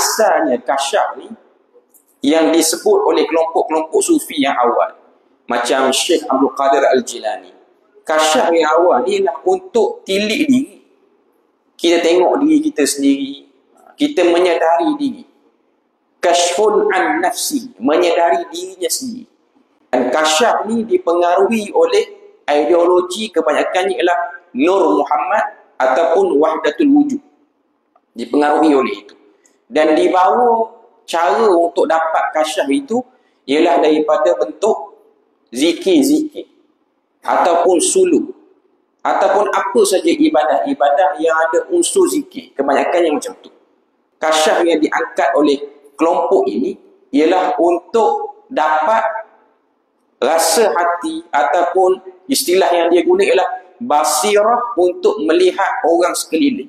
asalnya kasyaf ni yang disebut oleh kelompok-kelompok sufi yang awal, macam Syekh Abdul Qadir Al-Jilani. Kasyaf yang awal ni lah untuk tilik diri. Kita tengok diri kita sendiri, kita menyadari diri. Kasyfun an nafsi, menyadari dirinya sendiri. Dan kasyaf ni dipengaruhi oleh ideologi kebanyakannya ialah Nur Muhammad ataupun Wahdatul Wujud. Dipengaruhi oleh itu. Dan dibawa cara untuk dapat kasyaf itu ialah daripada bentuk zikir-zikir ataupun suluk ataupun apa saja ibadah-ibadah yang ada unsur zikir. Kebanyakan yang macam tu. Kasyaf yang diangkat oleh kelompok ini ialah untuk dapat rasa hati ataupun istilah yang dia guna ialah basirah untuk melihat orang sekeliling.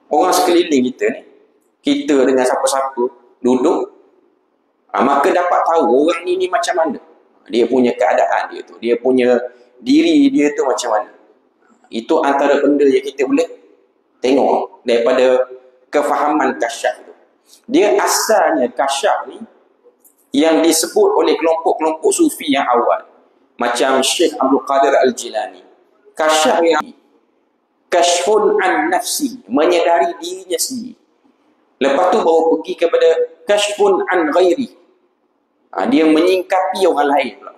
Orang sekeliling kita ni, kita dengan siapa-siapa duduk, maka dapat tahu orang ni macam mana. Dia punya keadaan dia tu, dia punya diri dia tu macam mana. Itu antara benda yang kita boleh tengok daripada kefahaman kasyaf tu. Dia asalnya kasyaf ni yang disebut oleh kelompok-kelompok sufi yang awal, macam Syekh Abdul Qadir Al-Jilani. Kasyaf yang kasyfun an nafsi, menyadari dirinya sendiri. Lepas tu baru pergi kepada kasyfun an ghairi. Dia menyingkapi orang lain pula.